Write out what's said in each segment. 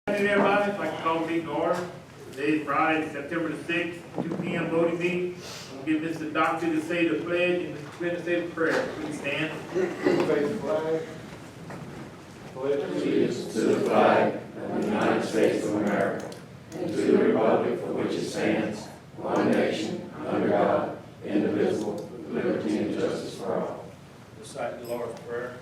Hey everybody, I'd like to call the meeting to order. Today is Friday, September the 6th, 2 p.m. voting meeting. I'm going to give Mr. Doctor to say the pledge and Mr. Quinn to say the prayer. Please stand. Face the flag. Pledge Allegiance to the flag of the United States of America and to the republic for which it stands, one nation, under God, indivisible, with liberty and justice for all. Recite the Lord's Prayer.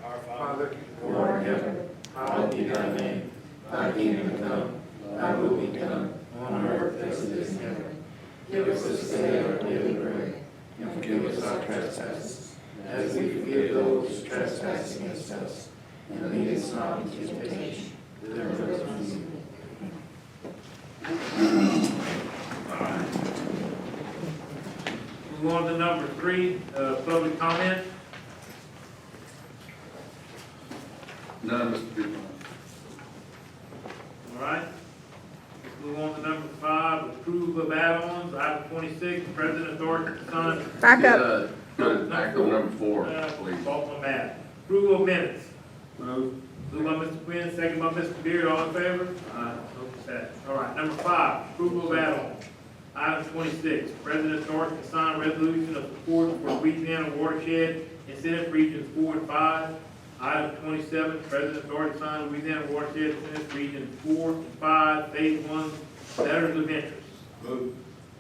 Our Father, who art in heaven, hallowed be thy name. Thy kingdom come, thy will be done, on earth as it is in heaven. Give us this day our daily bread, and forgive us our trespasses, as we forgive those who trespass against us. And lead us not into temptation, but deliver us from evil. Move on to number 3, public comment. None, Mr. Chairman. All right. Let's move on to number 5, approve of add-ons. Item 26, President authority to sign. Back up. Go back to number 4, please. Fault on that. Approval of minutes. Move. Moved by Mr. Quinn, second by Mr. Beard, all in favor? Aye. Motion passed. All right, number 5, approval of add-ons. Item 26, President authority to sign resolution of support for Louisiana watershed incentive regions 4 and 5. Item 27, President authority to sign Louisiana watershed incentive regions 4 and 5, phase 1, letters of interest.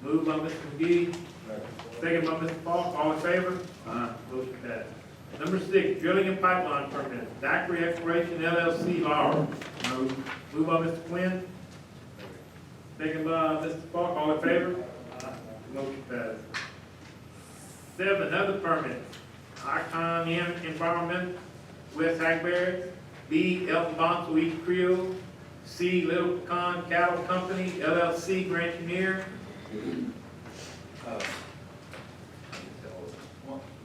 Moved by Mr. McGee, second by Mr. Falk, all in favor? Aye. Motion passed. Number 6, drilling and pipeline permit, Zachary Exploration LLC, Laurel. Moved by Mr. Quinn. Second by Mr. Falk, all in favor? Motion passed. 7, other permits, Icon M Environment, West Hackberry, B, Elton Bonsall East Creole, C, Little Pecan Cattle Company, LLC, Grantineer.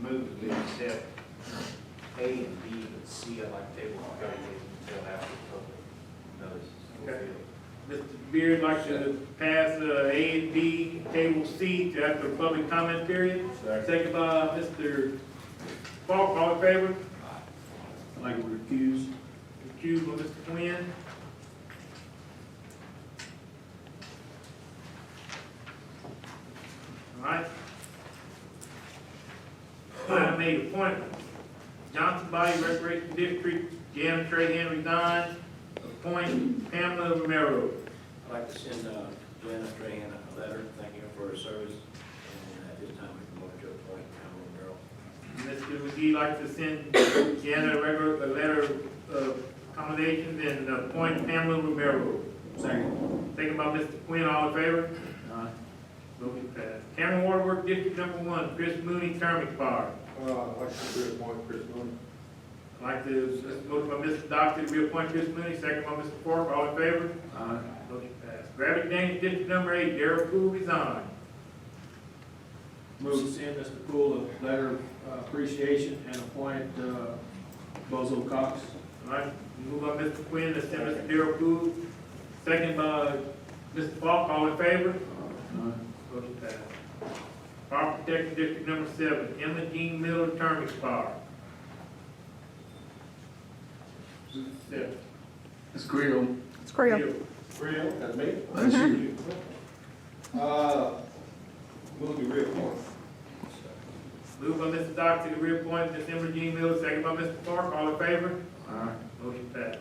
Move to accept A and B, but C, I'd like to table the 30 days until after the public notice is Okay. fulfilled. Mr. Beard like to pass A and B, table C to after the public comment period. Second by Mr. Falk, all in favor? I'd like to recuse. Recused by Mr. Quinn. All right. Item 8, appointments. Johnson Bayou Recreation District, Jan Trahan resigned. Appoint Pamela Romero. I'd like to send Janice Strahan a letter thanking her for her service, and at this time we promote her to appoint Pamela Romero. Mr. McGee like to send Jana a letter of accommodations and appoint Pamela Romero. Second. Second by Mr. Quinn, all in favor? Motion passed. Cameron Waterworks District Number 1, Chris Mooney, term expired. I'd like to reappoint Chris Mooney. I'd like to, motion by Mr. Doctor to reappoint Chris Mooney, second by Mr. Parker, all in favor? Motion passed. Gravity Daniels District Number 8, Darrell Poole resigned. Move to send Mr. Poole a letter of appreciation and appoint Bozo Cox. All right, moved by Mr. Quinn, to send Mr. Darrell Poole, second by Mr. Falk, all in favor? Motion passed. Fire Protection District Number 7, Emma Jean Miller, term expired. Who's 7? Ms. Creel. It's Creel. Real, that's me. That's you. Move to reappoint. Moved by Mr. Doctor to reappoint Ms. Emma Jean Miller, second by Mr. Park, all in favor? Motion passed.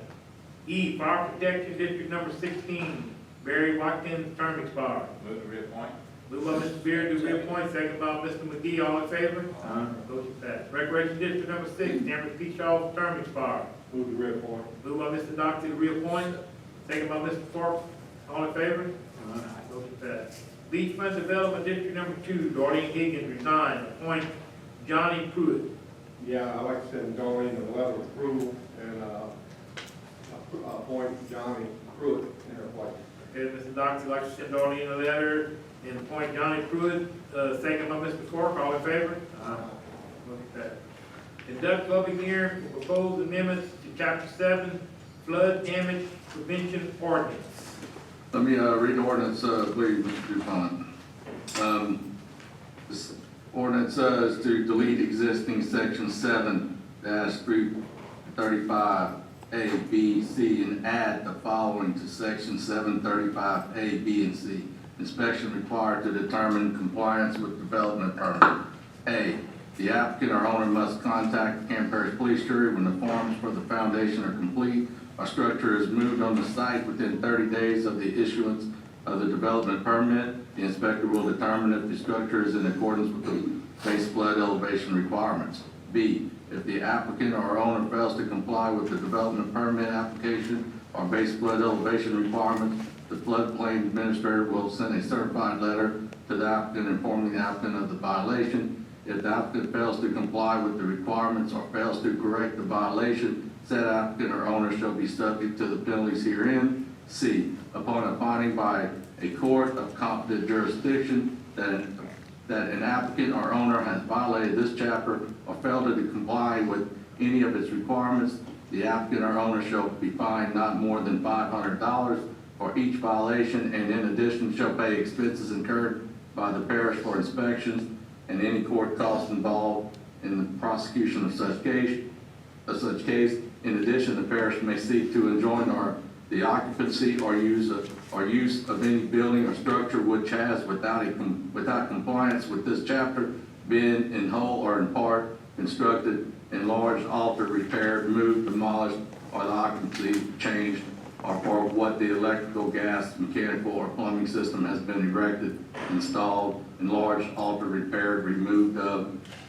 E, Fire Protection District Number 16, Barry Watkins, term expired. Move to reappoint. Moved by Mr. Beard to reappoint, second by Mr. McGee, all in favor? Motion passed. Recreation District Number 6, Cameron P. Shaw's term expired. Move to reappoint. Moved by Mr. Doctor to reappoint, second by Mr. Park, all in favor? Motion passed. Beachfront Development District Number 2, Darlene Higgins resigned, appoint Johnny Pruitt. Yeah, I'd like to send Darlene a letter of approval and appoint Johnny Pruitt in her place. Okay, Mr. Doctor, like to send Darlene a letter and appoint Johnny Pruitt, second by Mr. Park, all in favor? Motion passed. Conduct public hearing for proposed amendments to Chapter 7, Flood Damage Prevention Ordinance. Let me read the ordinance, please, Mr. Dupont. This ordinance is to delete existing section 7-335 A, B, C, and add the following to section 735A, B, and C. Inspection required to determine compliance with development permit. A, the applicant or owner must contact the Camp Parish Police Jury when the forms for the foundation are complete or structure is moved on the site within 30 days of the issuance of the development permit. The inspector will determine if the structure is in accordance with the base flood elevation requirements. B, if the applicant or owner fails to comply with the development permit application or base flood elevation requirements, the floodplain administrator will send a certified letter to the applicant informing the applicant of the violation. If the applicant fails to comply with the requirements or fails to correct the violation, said applicant or owner shall be subject to the penalties herein. C, upon a finding by a court of competent jurisdiction that an applicant or owner has violated this chapter or failed to comply with any of its requirements, the applicant or owner shall be fined not more than $500 for each violation, and in addition shall pay expenses incurred by the parish for inspections and any court costs involved in the prosecution of such case. In addition, the parish may seek to enjoin the occupancy or use of any building or structure which has, without compliance with this chapter, been in whole or in part constructed, enlarged, altered, repaired, moved, demolished, or the occupancy changed, or for what the electrical, gas, mechanical, or plumbing system has been erected, installed, enlarged, altered, repaired, removed,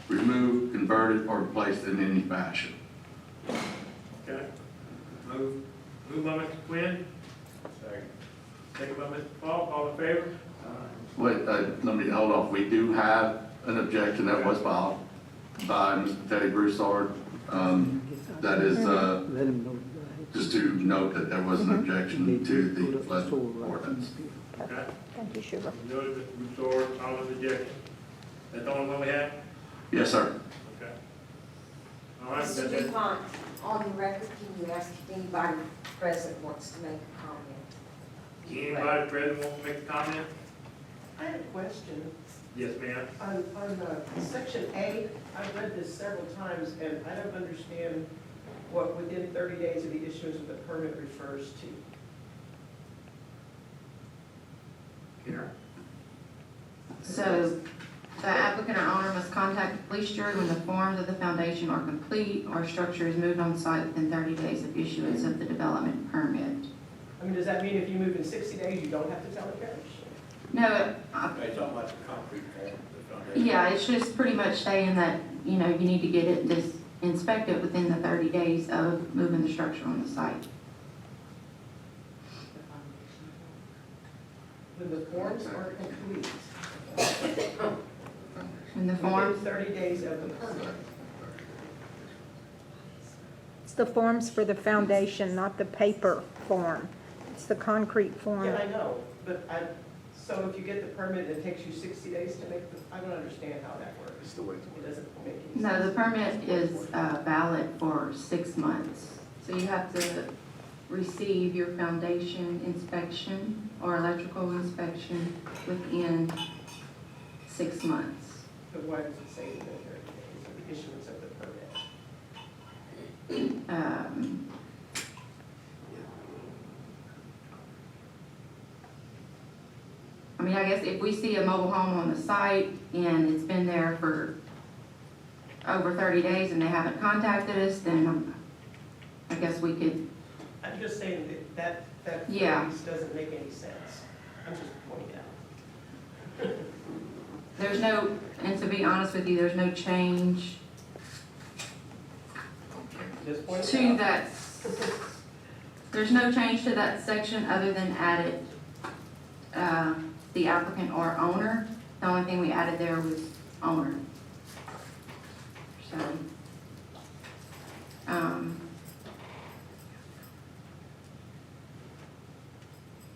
converted, or replaced in any fashion. Okay. Move by Mr. Quinn. Second by Mr. Falk, all in favor? Wait, let me, hold on. We do have an objection that was filed by Mr. Teddy Broussard. That is, just to note that there was an objection to the flood ordinance. Okay. Thank you, Sugar. Noted, Mr. Broussard, all of objection. That's the only one we have? Yes, sir. Okay. All right, Mr. that's DuPont, on the record, can you ask if anybody present wants to make a comment? Anybody present want to make a comment? I have a question. Yes, ma'am. On section A, I've read this several times, and I don't understand what within 30 days of the issuance of the permit refers to. Karen? So the applicant or owner must contact the police jury when the forms of the foundation are complete or structure is moved on site within 30 days of issuance of the development permit. I mean, does that mean if you move in 60 days, you don't have to tell the parish? No, Are you talking about the concrete form, the foundation? yeah, it's just pretty much saying that, you know, you need to get it inspected within the 30 days of moving the structure on the site. When the forms are complete, And the within forms, 30 days of the permit. It's the forms for the foundation, not the paper form. It's the concrete form. Yeah, I know, but so if you get the permit, it takes you 60 days to make I don't understand how that works. It doesn't make any sense. no, the permit is valid for 6 months. So you have to receive your foundation inspection or electrical inspection within 6 months. But why does it say within 30 days of the issuance of the permit? I mean, I guess if we see a mobile home on the site and it's been there for over 30 days and they haven't contacted us, then I guess we could, I'm just saying that Yeah. phrase doesn't make any sense. I'm just pointing it out. there's no, and to be honest with you, there's no change Just point it to out. that, there's no change to that section other than added the applicant or owner. The only thing we added there was owner. So,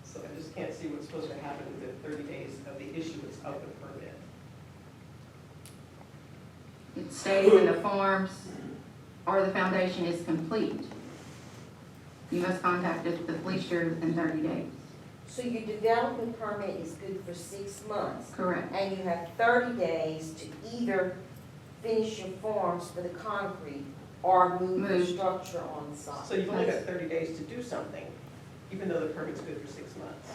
So I just can't see what's supposed to happen within 30 days of the issuance of the permit. it states in the forms or the foundation is complete. You must contact the police jury within 30 days. So your development permit is good for 6 months, Correct. and you have 30 days to either finish your forms for the concrete or move the Move. structure on site. So you've only got 30 days to do something, even though the permit's good for 6 months.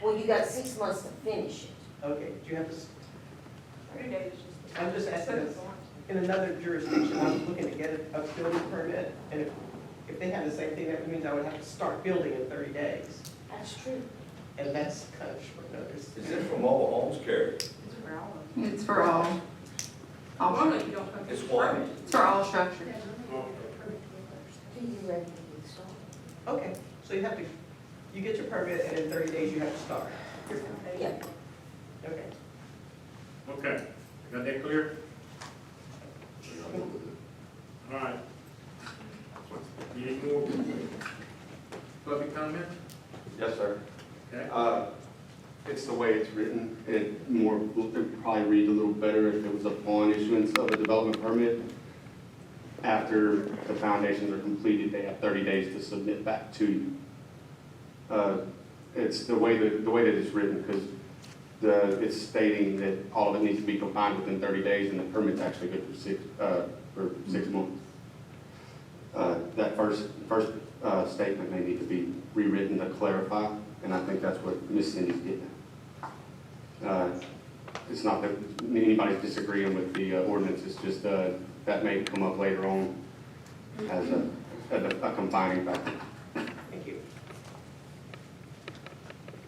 Well, you got 6 months to finish it. Okay, do you have to, 30 days. I'm just asking this, in another jurisdiction, I was looking to get a building permit, and if they had the same thing, that means I would have to start building in 30 days. That's true. And that's kind of short notice. Is this for mobile homes, Carrie? It's for all. All, you don't come to It's the what? permit. it's for all structures. Till you ready to get started. Okay, so you have to, you get your permit, and in 30 days you have to start. Yeah. Okay. Okay, got that clear? All right. Any more public comment? Yes, sir. Okay. It's the way it's written. It probably reads a little better if it was upon issuance of a development permit. After the foundations are completed, they have 30 days to submit back to you. It's the way that it's written, because it's stating that all of it needs to be combined within 30 days, and the permit's actually good for 6 months. That first statement may need to be rewritten to clarify, and I think that's what Ms. Cindy's getting at. It's not that anybody's disagreeing with the ordinance, it's just that may come up later on as a combining factor. Thank you.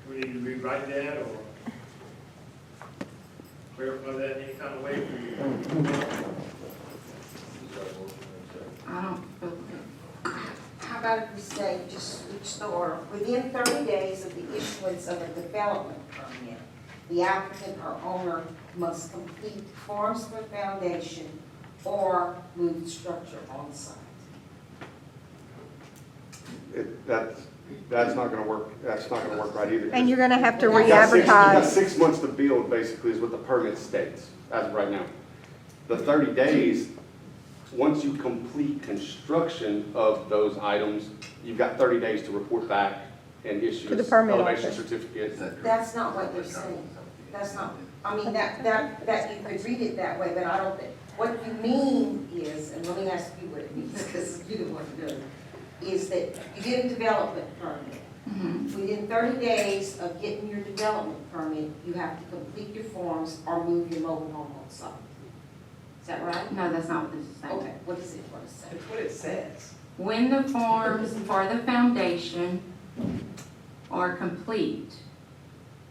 We need to rewrite that or clarify that in any kind of way for you? I don't feel good. How about if we say, just switch the order, within 30 days of the issuance of a development permit, the applicant or owner must complete forms for foundation or move the structure on site. That's not gonna work, that's not gonna work right either. And you're gonna have to You got re-advertise. 6 months to build, basically, is what the permit states, as of right now. The 30 days, once you complete construction of those items, you've got 30 days to report back and issue To the an permit elevation office. certificate. That's not what they're saying. That's not, I mean, that you could read it that way, but I don't think, what you mean is, and let me ask you what it means, because you're the one who knows, is that you get a development permit. Mhm. Within 30 days of getting your development permit, you have to complete your forms or move your mobile home on site. Is that right? No, that's not what this is saying. Okay, what is it, what is it? That's what it says. When the forms for the foundation are complete,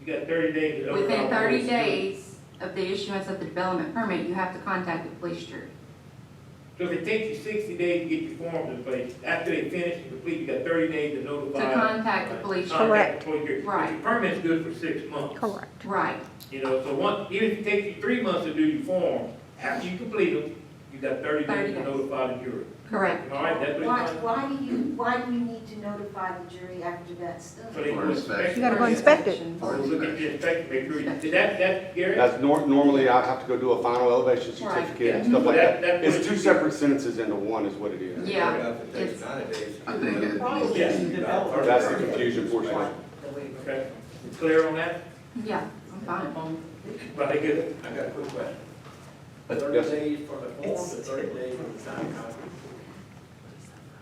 You got 30 days. to within notify 30 the days of the issuance of the development permit, you have to contact the police jury. So if it takes you 60 days to get your forms in place, after they finish and complete, you got 30 days to To notify. contact the police jury. Contact the police jury. Right. Your permit's good for 6 months. Correct. Right. You know, so even if it takes you 3 months to do your form, after you complete them, you got 30 30 days to days. notify the jury. Correct. All right, that's what it's. Why do you need to notify the jury after that's done? So they For go inspection. inspect. You gotta go inspect it. So look at the inspection, make sure, that's Gary? That's normally I have to go do a final elevation Right. certificate and stuff like that. That's It's what 2 you- separate sentences into one is what it is. Yeah, If it takes it's, 90 days. I think it, The problem Yes. is the development. That's the confusion portion. Okay, clear on that? yeah, I'm fine. Very good. I got a quick question. Yes. 30 days for the form, or 30 days for the sign concrete?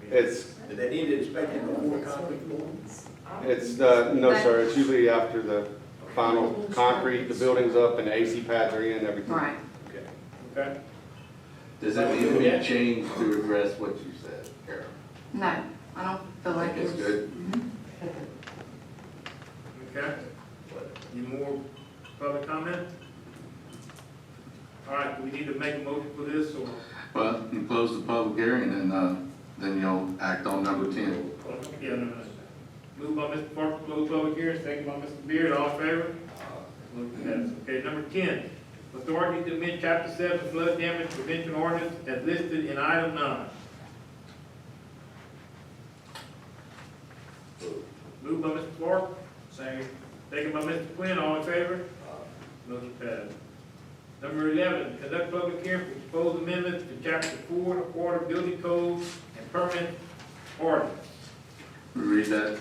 It's, Do they need to inspect it before the concrete poured? no, sir, it's usually after the final concrete, the building's up and the AC pads are in, everything. Right. Okay, does it need to be changed to address what you said, Carol? No, I don't feel I like think it's. it's good. okay. Any more public comment? All right, do we need to make a motion for this, or? Well, you close the public hearing and, then you'll act on number 10. Yeah, no. Moved by Mr. Parker, close public hearing, second by Mr. Beard, all in favor? Motion passes. Okay, number 10, authority to amend chapter 7 flood damage prevention ordinance as listed in item 9. Moved by Mr. Clark, second by Mr. Quinn, all in favor? Motion passes. Number 11, conduct public hearing for proposed amendments to chapter 4 and a quarter building code and permit ordinance. We read that.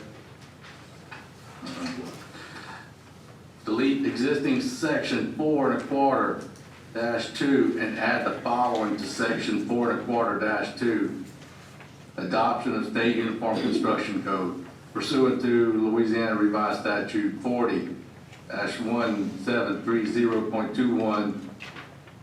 Delete existing section 4 and a quarter 2 and add the following to section 4.25-2. Adoption of state uniform construction code pursuant to Louisiana Revised Statute 40-1730.21.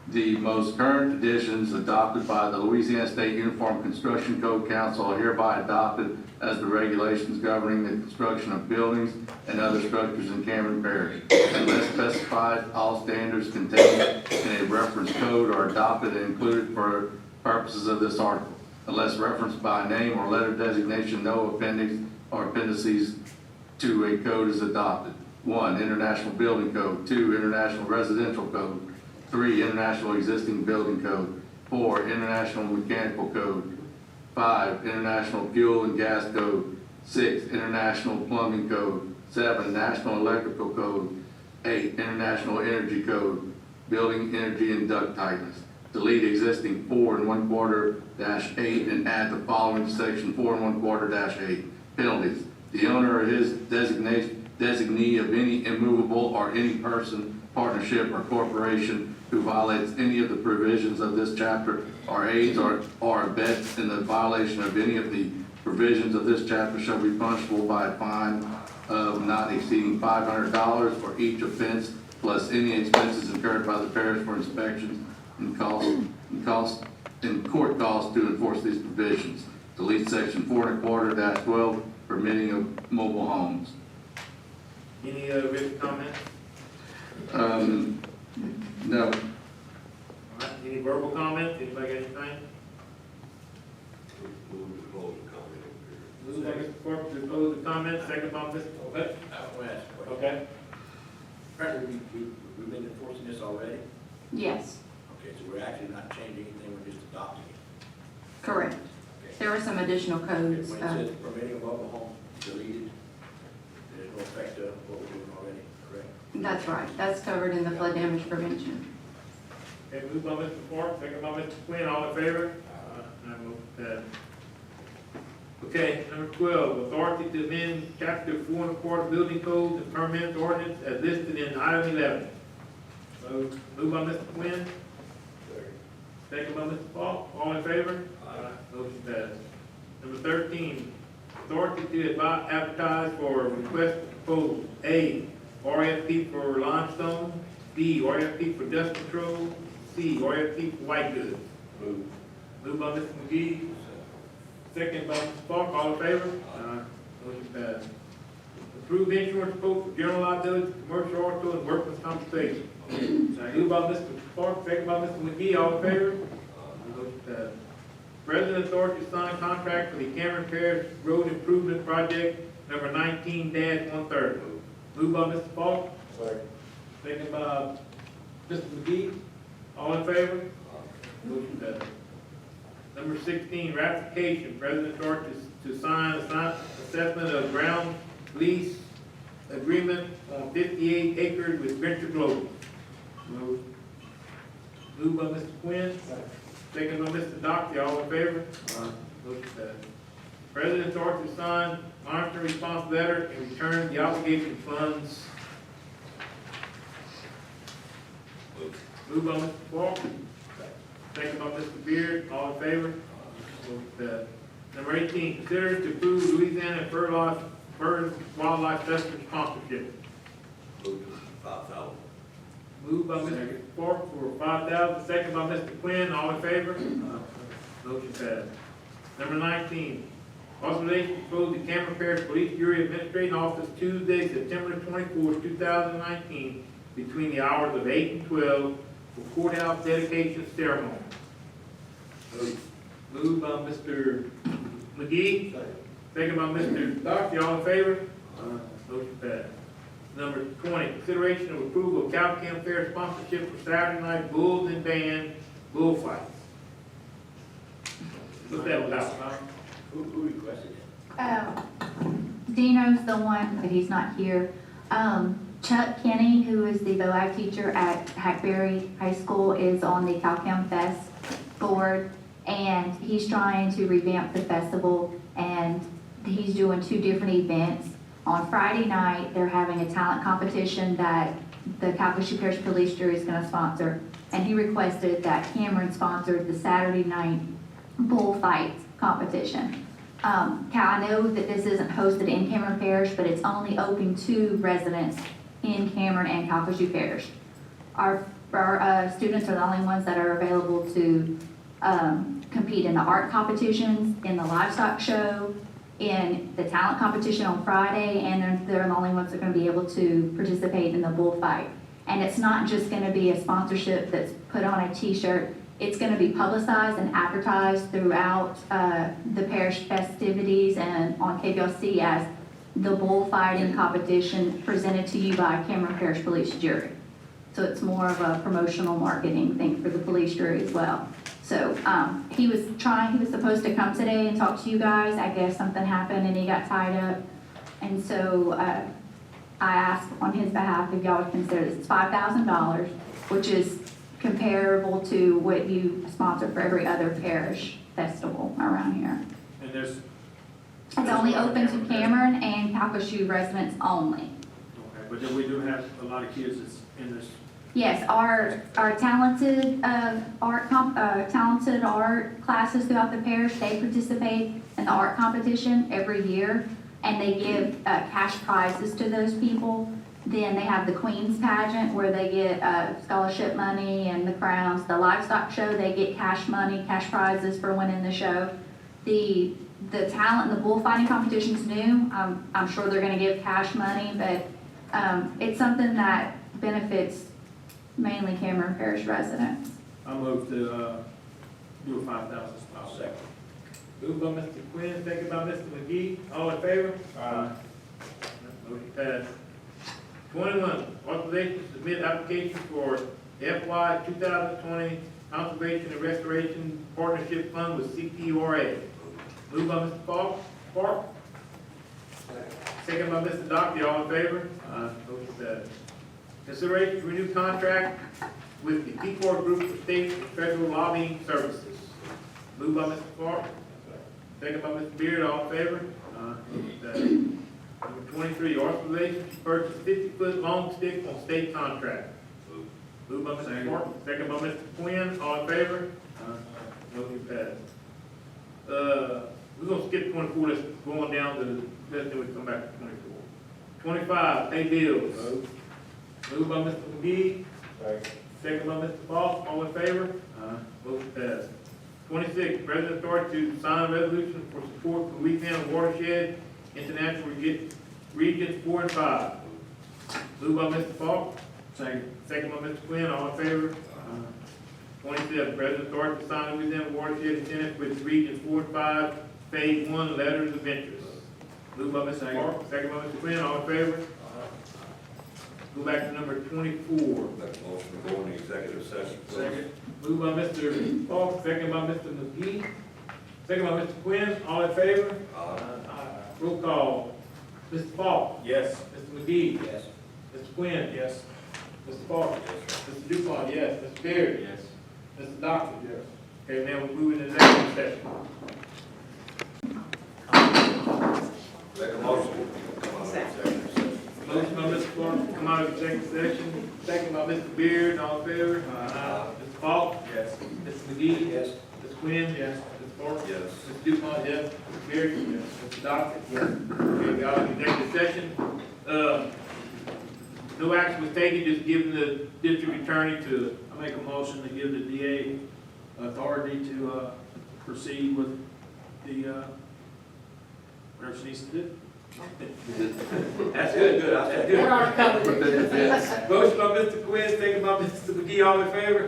The most current additions adopted by the Louisiana State Uniform Construction Code Council are hereby adopted as the regulations governing the construction of buildings and other structures in Cameron Parish. Unless specified, all standards contained in a reference code are adopted and included for purposes of this article. Unless referenced by name or letter designation, no appendix or appendices to a code is adopted. 1, International Building Code. 2, International Residential Code. 3, International Existing Building Code. 4, International Mechanical Code. 5, International Fuel and Gas Code. 6, International Plumbing Code. 7, National Electrical Code. 8, International Energy Code. Building Energy and Duct Tightness. Delete existing 4.25-8 and add the following to section 4.25-8. Penalties. The owner or his designee of any immovable or any person, partnership, or corporation who violates any of the provisions of this chapter or aids or abets in the violation of any of the provisions of this chapter shall be punishable by a fine of not exceeding $500 for each offense, plus any expenses incurred by the parish for inspections and court costs to enforce these provisions. Delete section 4.25-12, permitting of mobile homes. Any other written comments? No. All right, any verbal comments? Anybody got anything? Moved by Mr. Parker to close the comments, second by Mr. Okay. I want to ask a question. Okay. Apparently, we've been enforcing this already. Yes, Okay, so we're actually not changing anything, we're just adopting it. correct. There were some additional codes. When it says permitting of mobile homes deleted, there's no effect to what we're doing already, correct? That's right. That's covered in the flood damage prevention. Okay, moved by Mr. Parker, second by Mr. Quinn, all in favor? None motion passed. Okay, number 12, authority to amend chapter 4.25 building codes and permit ordinance as listed in item 11. Moved by Mr. Quinn. Second by Mr. Falk, all in favor? Motion passed. Number 13, authority to advertise for request for proposals. A, RFP for limestone. B, RFP for dust control. C, RFP for white goods. Moved by Mr. McGee. Second by Mr. Falk, all in favor? Motion passed. Approve insurance quote for general liability, commercial auto, and workman's compensation. Moved by Mr. Falk, second by Mr. McGee, all in favor? Motion passed. President authority to sign contract for the Cameron Parish Road Improvement Project number 19-130. Moved by Mr. Falk. Second by Mr. McGee, all in favor? Motion passed. Number 16, ratification, President authority to sign assessment of ground lease agreement on 58 acres with Venture Global. Moved by Mr. Quinn. Second by Mr. Docty, all in favor? Motion passed. President authority to sign monetary response letter and return the obligation funds. Moved by Mr. Falk. Second by Mr. Beard, all in favor? Motion passed. Number 18, consider to approve Louisiana Bird Wildlife Festival sponsorship. Moved by Mr. Falk for 5,000, second by Mr. Quinn, all in favor? Motion passed. Number 19, authorization to close the Cameron Parish Police Jury Administrative Office Tuesday, September 24, 2019, between the hours of 8 and 12 for courthouse dedication ceremony. Moved by Mr. McGee, second by Mr. Docty, all in favor? Motion passed. Number 20, consideration of approval of Cowcam Fair sponsorship for Saturday night bulls and band bullfights. What's that about, Tom? Who requested it? Dino's the one, but he's not here. Chuck Kenny, who is the VOAG teacher at Hackberry High School, is on the Calcam Fest board, and he's trying to revamp the festival, and he's doing 2 different events. On Friday night, they're having a talent competition that the Calcasieu Parish Police Jury is going to sponsor. and he requested that Cameron sponsored the Saturday night bullfight competition. Cal, I know that this isn't hosted in Cameron Parish, but it's only open to residents in Cameron and Calcasieu Parish. Our students are the only ones that are available to compete in the art competitions, in the livestock show, in the talent competition on Friday, and they're the only ones that are going to be able to participate in the bullfight. And it's not just going to be a sponsorship that's put on a t-shirt. It's going to be publicized and advertised throughout the parish festivities and on KPLC as the bullfighting competition presented to you by Cameron Parish Police Jury. So it's more of a promotional marketing thing for the police jury as well. So he was supposed to come today and talk to you guys. I guess something happened and he got tied up. And so I asked on his behalf if y'all would consider this. It's $5,000, which is comparable to what you sponsor for every other parish festival around here. And there's, It's only open to Cameron and Calcasieu residents only. okay, but then we do have a lot of kids that's in this. Yes, our talented talented art classes throughout the parish, they participate in the art competition every year, and they give cash prizes to those people. Then they have the Queen's pageant where they get scholarship money and the crowns. The livestock show, they get cash money, cash prizes for winning the show. The talent and the bullfighting competition's new. I'm sure they're going to give cash money, but it's something that benefits mainly Cameron Parish residents. I move to do a $5,000. Second. Moved by Mr. Quinn, second by Mr. McGee. All in favor? Motion passed. 21, authorization to submit application for FY 2020 Conservation and Restoration Partnership Fund with CPURA. Moved by Mr. Park. Second by Mr. Dockley. All in favor? Motion passed. Consideration to renew contract with the P4 Group for state and federal lobbying services. Moved by Mr. Park. Second by Mr. Beard. All in favor? Number 23, authorization to purchase 50-foot long stick on state contract. Moved by Mr. Park. Second by Mr. Quinn. All in favor? Motion passed. We're gonna skip 24. Let's go on down to then we come back to 24. 25, pay bills. Moved by Mr. McGee. Second by Mr. Falk. All in favor? Motion passed. 26, President authority to sign a resolution for support for Louisiana Watershed International Regions 4 and 5. Moved by Mr. Falk. Second by Mr. Quinn. All in favor? 27, President authority to sign Louisiana Watershed Incentive with Regions 4 and 5, Phase 1 letters of interest. Moved by Mr. Park. Second by Mr. Quinn. All in favor? Go back to number 24. Make a motion to go into executive session. Second. Moved by Mr. Falk, second by Mr. McGee, second by Mr. Quinn, all in favor? Roll call. Mr. Falk? Yes. Mr. McGee? Yes. Mr. Quinn? Yes. Mr. Falk? Mr. Dupont, yes. Mr. Beard? Yes. Mr. Doctor? Yes. Okay, now we're moving to the executive session. Make a motion. Come on, executive session. Motion by Mr. Falk, to come out of executive session, second by Mr. Beard, all in favor? Mr. Falk? Yes. Mr. McGee? Yes. Mr. Quinn? Yes. Mr. Falk? Yes. Mr. Dupont, yes. Mr. Beard? Yes. Mr. Doctor? Yes. Okay, we are in executive session. No action was taken, just giving the district attorney to, I make a motion to give the DA authority to proceed with the, whatever she needs to do. that's good, that's good. Motion by Mr. Quinn, second by Mr. McGee, all in favor?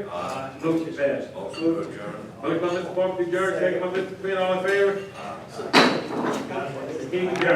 Motion passed. Motion to adjourn. Motion by Mr. Park, adjourned, second by Mr. Quinn, all in favor? Meeting adjourned.